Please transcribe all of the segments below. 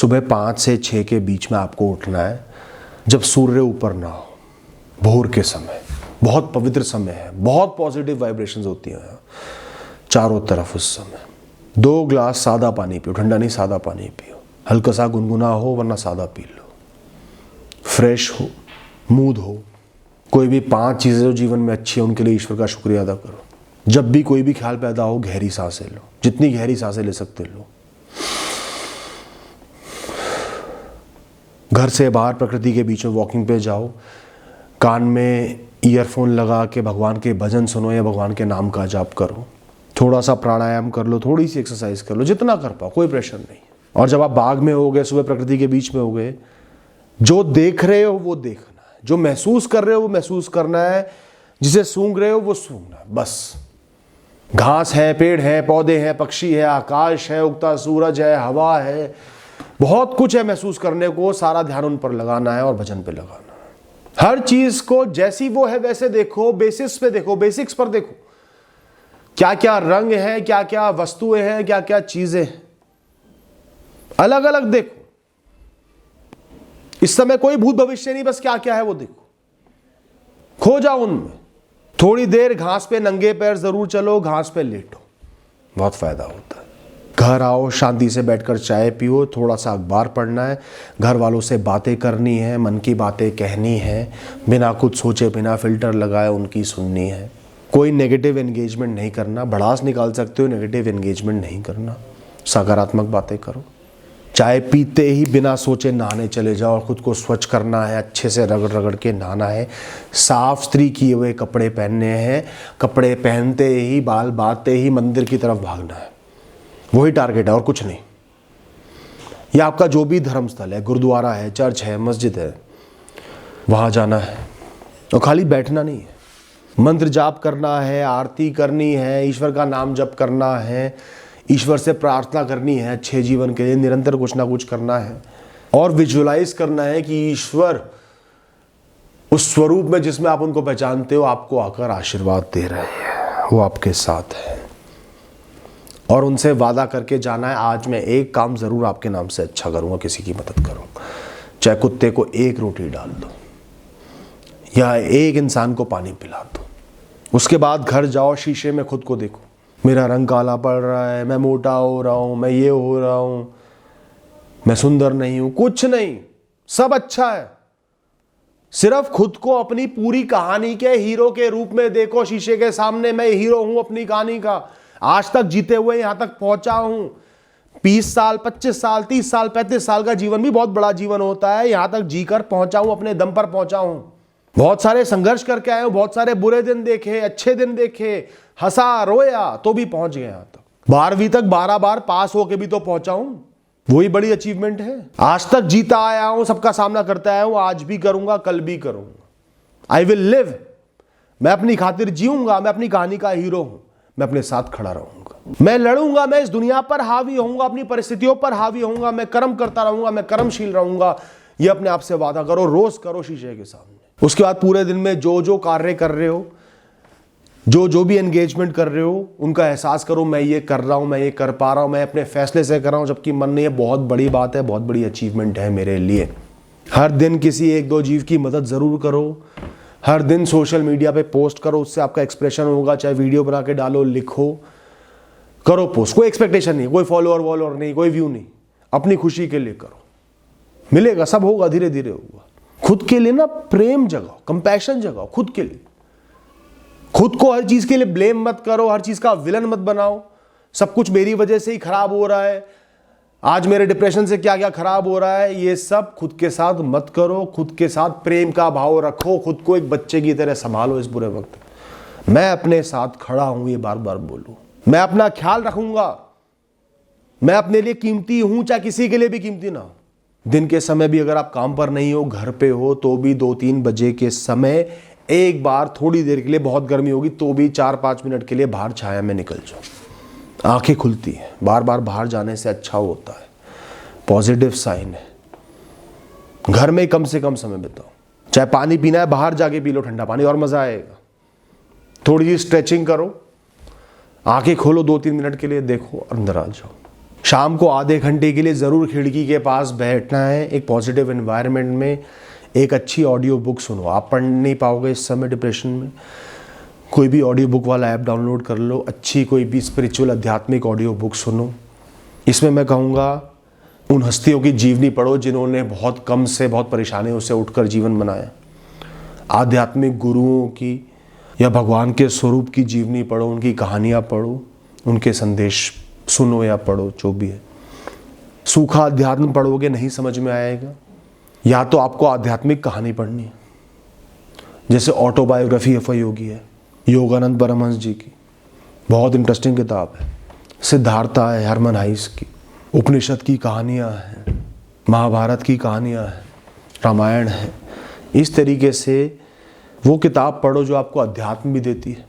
सुबह 5 से 6 के बीच में आपको उठना है, जब सूर्य ऊपर ना हो, भोर के समय। बहुत पवित्र समय है, बहुत पॉजिटिव वाइब्रेशंस होती हैं चारों तरफ उस समय। 2 ग्लास सादा पानी पियो, ठंडा नहीं, सादा पानी पियो। हल्का सा गुनगुना हो वरना सादा पी लो। फ्रेश हो, मूड हो। कोई भी 5 चीज़ें जो जीवन में अच्छी है उनके लिए ईश्वर का शुक्रिया अदा करो। जब भी कोई भी ख्याल पैदा हो, गहरी सांसें लो, जितनी गहरी सांसें ले सकते लो। घर से बाहर प्रकृति के बीच में वॉकिंग पे जाओ, कान में ईयरफोन लगा के भगवान के भजन सुनो या भगवान के नाम का जाप करो। थोड़ा सा प्राणायाम कर लो, थोड़ी सी एक्सरसाइज कर लो, जितना कर पाओ, कोई प्रेशर नहीं। और जब आप बाग में हो गए, सुबह प्रकृति के बीच में हो गए, जो देख रहे हो वो देखना है, जो महसूस कर रहे हो वो महसूस करना है, जिसे सूंघ रहे हो वो सूंघना है, बस। घास है, पेड़ है, पौधे हैं, पक्षी है, आकाश है, उगता सूरज है, हवा है, बहुत कुछ है महसूस करने को। सारा ध्यान उन पर लगाना है और भजन पे लगाना है। हर चीज को जैसी वो है वैसे देखो, बेसिस पे देखो, बेसिक्स पर देखो। क्या क्या रंग है, क्या क्या वस्तुएं हैं, क्या क्या चीजें हैं, अलग अलग देखो। इस समय कोई भूत भविष्य नहीं, बस क्या क्या है वो देखो, खो जाओ उनमें। थोड़ी देर घास पे नंगे पैर जरूर चलो, घास पे लेटो, बहुत फायदा होता है। घर आओ, शांति से बैठकर चाय पियो, थोड़ा सा अखबार पढ़ना है, घर वालों से बातें करनी है, मन की बातें कहनी है, बिना कुछ सोचे, बिना फिल्टर लगाए उनकी सुननी है। कोई नेगेटिव एंगेजमेंट नहीं करना, भड़ास निकाल सकते हो, नेगेटिव एंगेजमेंट नहीं करना, सकारात्मक बातें करो। चाय पीते ही बिना सोचे नहाने चले जाओ, खुद को स्वच्छ करना है, अच्छे से रगड़ रगड़ के नहाना है, साफ स्त्री किए हुए कपड़े पहनने हैं, कपड़े पहनते ही, बाल बांधते ही मंदिर की तरफ भागना है। वही टारगेट है और कुछ नहीं। या आपका जो भी धर्म स्थल है, गुरुद्वारा है, चर्च है, मस्जिद है, वहां जाना है और खाली बैठना नहीं है। मंत्र जाप करना है, आरती करनी है, ईश्वर का नाम जप करना है, ईश्वर से प्रार्थना करनी है अच्छे जीवन के लिए, निरंतर कुछ ना कुछ करना है। और विजुअलाइज करना है कि ईश्वर उस स्वरूप में जिसमें आप उनको पहचानते हो आपको आकर आशीर्वाद दे रहे हैं, वो आपके साथ है। और उनसे वादा करके जाना है, आज मैं एक काम जरूर आपके नाम से अच्छा करूंगा, किसी की मदद करूंगा। चाहे कुत्ते को 1 रोटी डाल दो या 1 इंसान को पानी पिला दो। उसके बाद घर जाओ, शीशे में खुद को देखो, मेरा रंग काला पड़ रहा है, मैं मोटा हो रहा हूं, मैं ये हो रहा हूं, मैं सुंदर नहीं हूं, कुछ नहीं, सब अच्छा है। सिर्फ खुद को अपनी पूरी कहानी के हीरो के रूप में देखो शीशे के सामने। मैं हीरो हूं अपनी कहानी का, आज तक जीते हुए यहां तक पहुंचा हूं। 20 साल, 25 साल, 30 साल, 35 साल का जीवन भी बहुत बड़ा जीवन होता है। यहां तक जीकर पहुंचा हूं, अपने दम पर पहुंचा हूं। बहुत सारे संघर्ष करके आए हूं, बहुत सारे बुरे दिन देखे, अच्छे दिन देखे, हंसा रोया, तो भी पहुंच गए यहां तक। 12वीं तक 12 बार पास होके भी तो पहुंचा हूं, वही बड़ी अचीवमेंट है। आज तक जीता आया हूं, सबका सामना करता आया हूं, आज भी करूंगा, कल भी करूंगा। आई विल लिव, मैं अपनी खातिर जीऊंगा, मैं अपनी कहानी का हीरो हूं, मैं अपने साथ खड़ा रहूंगा, मैं लड़ूंगा, मैं इस दुनिया पर हावी होऊंगा, अपनी परिस्थितियों पर हावी होऊंगा, मैं कर्म करता रहूंगा, मैं कर्मशील रहूंगा। ये अपने आप से वादा करो, रोज करो शीशे के सामने। उसके बाद पूरे दिन में जो जो कार्य कर रहे हो, जो जो भी एंगेजमेंट कर रहे हो, उनका एहसास करो, मैं ये कर रहा हूं, मैं ये कर पा रहा हूं, मैं अपने फैसले से कर रहा हूं, जबकि मन नहीं है। बहुत बड़ी बात है, बहुत बड़ी अचीवमेंट है मेरे लिए। हर दिन किसी 1-2 जीव की मदद जरूर करो, हर दिन सोशल मीडिया पे पोस्ट करो, उससे आपका एक्सप्रेशन होगा, चाहे वीडियो बना के डालो, लिखो, करो पोस्ट। कोई एक्सपेक्टेशन नहीं, कोई फॉलोअर नहीं, कोई व्यू नहीं, अपनी खुशी के लिए करो, मिलेगा, सब होगा, धीरे धीरे होगा। खुद के लिए ना प्रेम जगाओ, कंपैशन जगाओ खुद के लिए। खुद को हर चीज के लिए ब्लेम मत करो, हर चीज का विलन मत बनाओ। सब कुछ मेरी वजह से ही खराब हो रहा है, आज मेरे डिप्रेशन से क्या क्या खराब हो रहा है, ये सब खुद के साथ मत करो। खुद के साथ प्रेम का भाव रखो, खुद को एक बच्चे की तरह संभालो इस बुरे वक्त। मैं अपने साथ खड़ा हूं, ये बार बार बोलो। मैं अपना ख्याल रखूंगा, मैं अपने लिए कीमती हूं, चाहे किसी के लिए भी कीमती ना हो। दिन के समय भी अगर आप काम पर नहीं हो, घर पे हो, तो भी 2-3 बजे के समय एक बार थोड़ी देर के लिए, बहुत गर्मी होगी तो भी 4-5 मिनट के लिए बाहर छाया में निकल जाओ। आंखें खुलती हैं, बार बार बाहर जाने से अच्छा होता है, पॉजिटिव साइन है। घर में कम से कम समय बिताओ, चाहे पानी पीना है बाहर जाके पी लो ठंडा पानी, और मजा आएगा। थोड़ी सी स्ट्रेचिंग करो, आंखें खोलो 2-3 मिनट के लिए, देखो अंदर आ जाओ। शाम को आधे घंटे के लिए ज़रूर खिड़की के पास बैठना है, एक पॉजिटिव एनवायरनमेंट में एक अच्छी ऑडियो बुक सुनो। आप पढ़ नहीं पाओगे इस समय डिप्रेशन में, कोई भी ऑडियो बुक वाला ऐप डाउनलोड कर लो, अच्छी कोई भी स्पिरिचुअल आध्यात्मिक ऑडियो बुक सुनो। इसमें मैं कहूँगा उन हस्तियों की जीवनी पढ़ो जिन्होंने बहुत कम से बहुत परेशानियों से उठकर जीवन बनाया। आध्यात्मिक गुरुओं की या भगवान के स्वरूप की जीवनी पढ़ो, उनकी कहानियाँ पढ़ो, उनके संदेश सुनो या पढ़ो, जो भी है। सूखा अध्यात्म पढ़ोगे नहीं समझ में आएगा, या तो आपको आध्यात्मिक कहानी पढ़नी है, जैसे ऑटोबायोग्राफी एफ योगी है योगानंद परमहंस जी की, बहुत इंटरेस्टिंग किताब है। सिद्धार्था है हरमन हाइस की, उपनिषद की कहानियाँ हैं, महाभारत की कहानियाँ हैं, रामायण है। इस तरीके से वो किताब पढ़ो जो आपको अध्यात्म भी देती है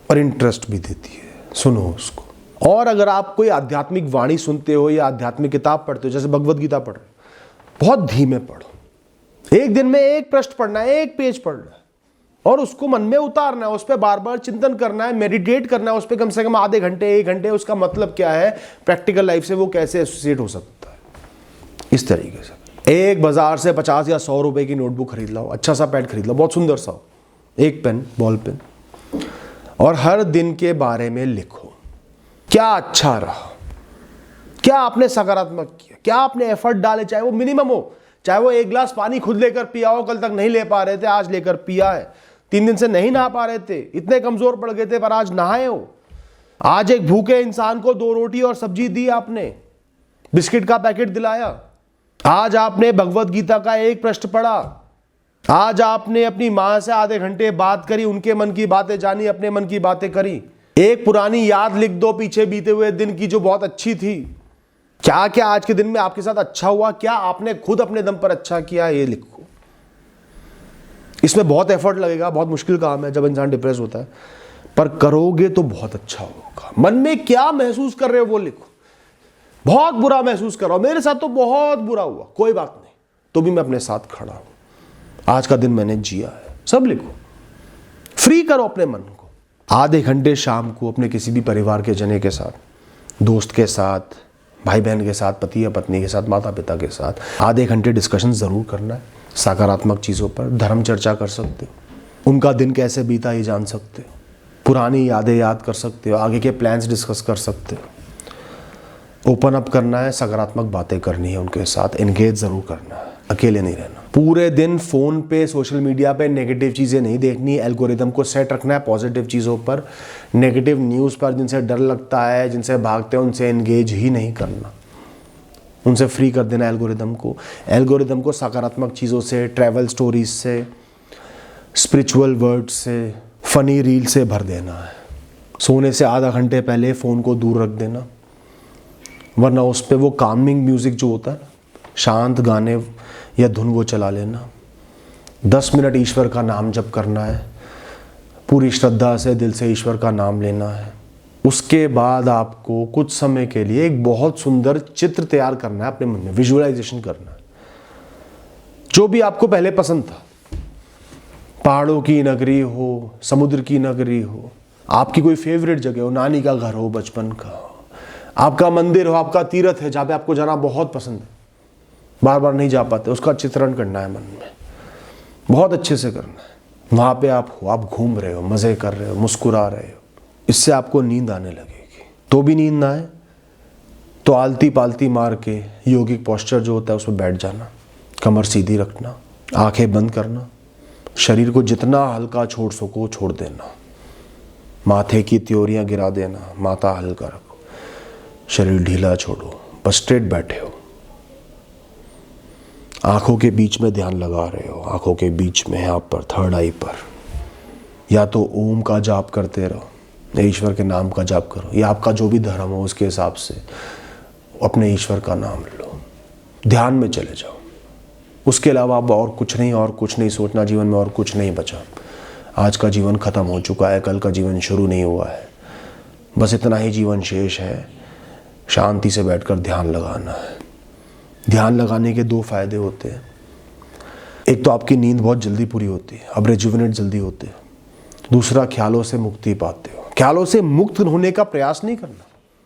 और इंटरेस्ट भी देती है, सुनो उसको। और अगर आप कोई आध्यात्मिक वाणी सुनते हो या आध्यात्मिक किताब पढ़ते हो, जैसे भगवद गीता पढ़ रहे हो, बहुत धीमे पढ़ो। एक दिन में एक पृष्ठ पढ़ना है, एक पेज पढ़ना है और उसको मन में उतारना है, उस पर बार बार चिंतन करना है, मेडिटेट करना है उस पर कम से कम आधे घंटे, 1 घंटे। उसका मतलब क्या है, प्रैक्टिकल लाइफ से वो कैसे एसोसिएट हो सकता है। इस तरीके से एक बाजार से 50 या 100 रुपए की नोटबुक खरीद लो, अच्छा सा पैड खरीद लो, बहुत सुंदर सा हो, एक पेन, बॉल पेन, और हर दिन के बारे में लिखो। क्या अच्छा रहा, क्या आपने सकारात्मक किया, क्या आपने एफर्ट डाले, चाहे वो मिनिमम हो, चाहे वो 1 गिलास पानी खुद लेकर पिया हो, कल तक नहीं ले पा रहे थे, आज लेकर पिया है। 3 दिन से नहीं नहा पा रहे थे, इतने कमजोर पड़ गए थे, पर आज नहाए हो। आज एक भूखे इंसान को 2 रोटी और सब्जी दी आपने, बिस्किट का पैकेट दिलाया। आज आपने भगवद गीता का एक पृष्ठ पढ़ा। आज आपने अपनी मां से आधे घंटे बात करी, उनके मन की बातें जानी, अपने मन की बातें करी। एक पुरानी याद लिख दो पीछे बीते हुए दिन की जो बहुत अच्छी थी। क्या क्या आज के दिन में आपके साथ अच्छा हुआ, क्या आपने खुद अपने दम पर अच्छा किया, ये लिखो। इसमें बहुत एफर्ट लगेगा, बहुत मुश्किल काम है जब इंसान डिप्रेस होता है, पर करोगे तो बहुत अच्छा होगा। मन में क्या महसूस कर रहे हो वो लिखो। बहुत बुरा महसूस कर रहा हूं, मेरे साथ तो बहुत बुरा हुआ, कोई बात नहीं, तो भी मैं अपने साथ खड़ा हूं, आज का दिन मैंने जिया है, सब लिखो। फ्री करो अपने मन को। आधे घंटे शाम को अपने किसी भी परिवार के जने के साथ, दोस्त के साथ, भाई बहन के साथ, पति या पत्नी के साथ, माता पिता के साथ आधे घंटे डिस्कशन जरूर करना है सकारात्मक चीज़ों पर। धर्म चर्चा कर सकते हो, उनका दिन कैसे बीता ये जान सकते हो, पुरानी यादें याद कर सकते हो, आगे के प्लान्स डिस्कस कर सकते हो। ओपन अप करना है, सकारात्मक बातें करनी है उनके साथ, एंगेज जरूर करना है, अकेले नहीं रहना। पूरे दिन फोन पे, सोशल मीडिया पे नेगेटिव चीज़ें नहीं देखनी, एल्गोरिदम को सेट रखना है पॉजिटिव चीज़ों पर। नेगेटिव न्यूज़ पर जिनसे डर लगता है, जिनसे भागते हैं, उनसे एंगेज ही नहीं करना, उनसे फ्री कर देना एल्गोरिदम को। एल्गोरिदम को सकारात्मक चीज़ों से, ट्रैवल स्टोरीज से, स्पिरिचुअल वर्ड्स से, फनी रील से भर देना है। सोने से आधा घंटे पहले फ़ोन को दूर रख देना, वरना उस पर वो कामिंग म्यूज़िक जो होता है, शांत गाने या धुन, वो चला लेना। 10 मिनट ईश्वर का नाम जप करना है, पूरी श्रद्धा से दिल से ईश्वर का नाम लेना है। उसके बाद आपको कुछ समय के लिए एक बहुत सुंदर चित्र तैयार करना है अपने मन में, विजुअलाइजेशन करना है, जो भी आपको पहले पसंद था। पहाड़ों की नगरी हो, समुद्र की नगरी हो, आपकी कोई फेवरेट जगह हो, नानी का घर हो, बचपन का हो, आपका मंदिर हो, आपका तीर्थ है जहाँ पे आपको जाना बहुत पसंद है, बार बार नहीं जा पाते, उसका चित्रण करना है मन में, बहुत अच्छे से करना है। वहाँ पे आप हो, आप घूम रहे हो, मज़े कर रहे हो, मुस्कुरा रहे हो, इससे आपको नींद आने लगेगी। तो भी नींद ना आए तो आलती पालती मार के योगिक पोस्चर जो होता है उसमें बैठ जाना, कमर सीधी रखना, आंखें बंद करना, शरीर को जितना हल्का छोड़ सको छोड़ देना, माथे की त्योरियां गिरा देना, माथा हल्का रखो, शरीर ढीला छोड़ो, बस स्ट्रेट बैठे हो, आंखों के बीच में ध्यान लगा रहे हो, आंखों के बीच में, यहाँ पर थर्ड आई पर, या तो ओम का जाप करते रहो या ईश्वर के नाम का जाप करो, या आपका जो भी धर्म हो उसके हिसाब से अपने ईश्वर का नाम लो, ध्यान में चले जाओ। उसके अलावा अब और कुछ नहीं सोचना जीवन में, और कुछ नहीं बचा। आज का जीवन खत्म हो चुका है, कल का जीवन शुरू नहीं हुआ है, बस इतना ही जीवन शेष है। शांति से बैठकर ध्यान लगाना है। ध्यान लगाने के 2 फायदे होते हैं। एक तो आपकी नींद बहुत जल्दी पूरी होती है, अब रिजुविनेट जल्दी होते हैं। दूसरा, ख्यालों से मुक्ति पाते हो। ख्यालों से मुक्त होने का प्रयास नहीं करना,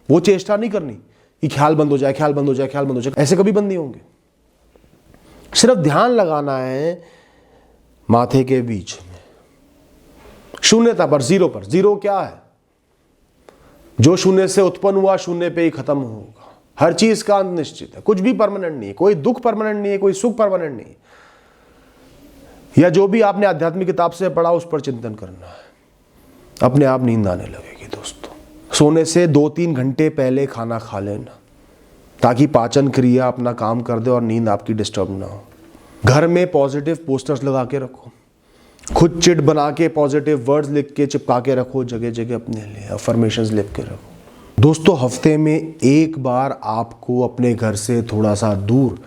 वो चेष्टा नहीं करनी कि ख्याल बंद हो जाए, ख्याल बंद हो जाए, ख्याल बंद हो जाए, ऐसे कभी बंद नहीं होंगे। सिर्फ ध्यान लगाना है माथे के बीच में, शून्यता पर, जीरो पर। जीरो क्या है? जो शून्य से उत्पन्न हुआ शून्य पे ही खत्म होगा। हर चीज का अंत निश्चित है, कुछ भी परमानेंट नहीं है, कोई दुख परमानेंट नहीं है, कोई सुख परमानेंट नहीं है। या जो भी आपने आध्यात्मिक किताब से पढ़ा उस पर चिंतन करना है, अपने आप नींद आने लगेगी दोस्तों। सोने से 2-3 घंटे पहले खाना खा लेना, ताकि पाचन क्रिया अपना काम कर दे और नींद आपकी डिस्टर्ब ना हो। घर में पॉजिटिव पोस्टर्स लगा के रखो, खुद चिट बना के पॉजिटिव वर्ड्स लिख के चिपका के रखो जगह जगह, अपने लिए अफर्मेशंस लिख के रखो। दोस्तों, हफ्ते में एक बार आपको अपने घर से थोड़ा सा दूर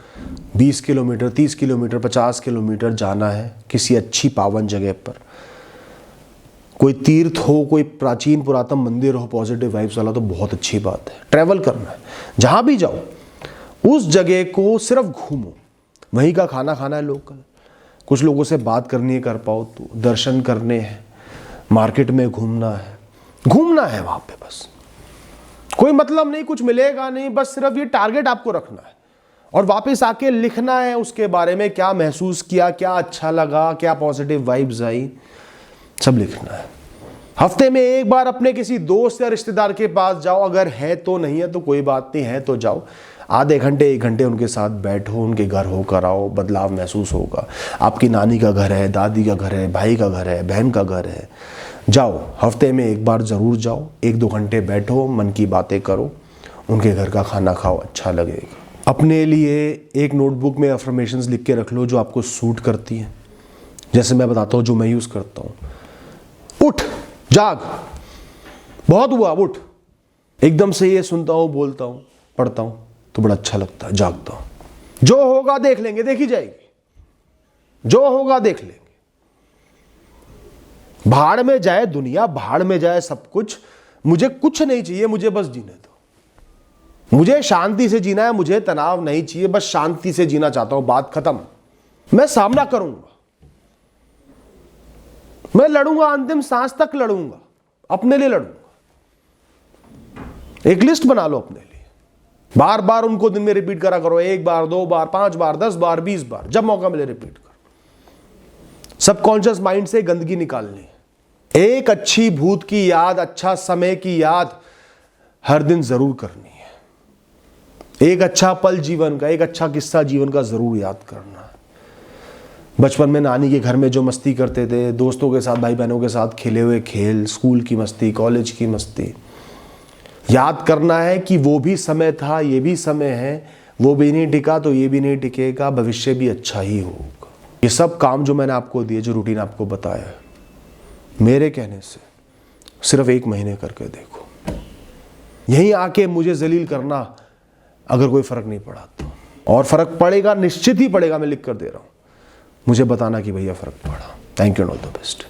20 किलोमीटर, 30 किलोमीटर, 50 किलोमीटर जाना है, किसी अच्छी पावन जगह पर, कोई तीर्थ हो, कोई प्राचीन पुरातन मंदिर हो पॉजिटिव वाइब्स वाला, तो बहुत अच्छी बात है। ट्रैवल करना है, जहां भी जाओ उस जगह को सिर्फ घूमो, वहीं का खाना खाना है लोकल, कुछ लोगों से बात करनी है, कर पाओ तो, दर्शन करने हैं, मार्केट में घूमना है वहां पे, बस कोई मतलब नहीं, कुछ मिलेगा नहीं, बस सिर्फ ये टारगेट आपको रखना है और वापस आके लिखना है उसके बारे में, क्या महसूस किया, क्या अच्छा लगा, क्या पॉजिटिव वाइब्स आई, सब लिखना है। हफ्ते में एक बार अपने किसी दोस्त या रिश्तेदार के पास जाओ, अगर है तो, नहीं है तो कोई बात नहीं, है तो जाओ, आधे घंटे 1 घंटे उनके साथ बैठो, उनके घर होकर आओ, बदलाव महसूस होगा। आपकी नानी का घर है, दादी का घर है, भाई का घर है, बहन का घर है, जाओ, हफ्ते में एक बार ज़रूर जाओ, 1-2 घंटे बैठो, मन की बातें करो, उनके घर का खाना खाओ, अच्छा लगेगा। अपने लिए एक नोटबुक में अफर्मेशंस लिख के रख लो जो आपको सूट करती हैं। जैसे मैं बताता हूँ जो मैं यूज़ करता हूँ, उठ, जाग, बहुत हुआ, उठ। एकदम से ये सुनता हूँ, बोलता हूँ, पढ़ता हूँ तो बड़ा अच्छा लगता है, जागता हूँ। जो होगा देख लेंगे, देखी जाएगी, जो होगा देख लेंगे। भाड़ में जाए दुनिया, भाड़ में जाए सब कुछ, मुझे कुछ नहीं चाहिए, मुझे बस जीने दो। मुझे शांति से जीना है, मुझे तनाव नहीं चाहिए, बस शांति से जीना चाहता हूं, बात खत्म। मैं सामना करूंगा, मैं लड़ूंगा, अंतिम सांस तक लड़ूंगा, अपने लिए लड़ूंगा। एक लिस्ट बना लो अपने लिए, बार बार उनको दिन में रिपीट करा करो, 1 बार, 2 बार, 5 बार, 10 बार, 20 बार, जब मौका मिले रिपीट करो। सबकॉन्शियस माइंड से गंदगी निकालनी है। एक अच्छी भूत की याद, अच्छा समय की याद हर दिन जरूर करनी है। एक अच्छा पल जीवन का, एक अच्छा किस्सा जीवन का जरूर याद करना है। बचपन में नानी के घर में जो मस्ती करते थे, दोस्तों के साथ, भाई बहनों के साथ खेले हुए खेल, स्कूल की मस्ती, कॉलेज की मस्ती, याद करना है कि वो भी समय था, ये भी समय है, वो भी नहीं टिका तो ये भी नहीं टिकेगा, भविष्य भी अच्छा ही होगा। ये सब काम जो मैंने आपको दिए, जो रूटीन आपको बताया है, मेरे कहने से सिर्फ 1 महीने करके देखो। यहीं आके मुझे जलील करना अगर कोई फर्क नहीं पड़ा तो, और फर्क पड़ेगा, निश्चित ही पड़ेगा, मैं लिख कर दे रहा हूं। मुझे बताना कि भैया फर्क पड़ा। Thank you, all the best.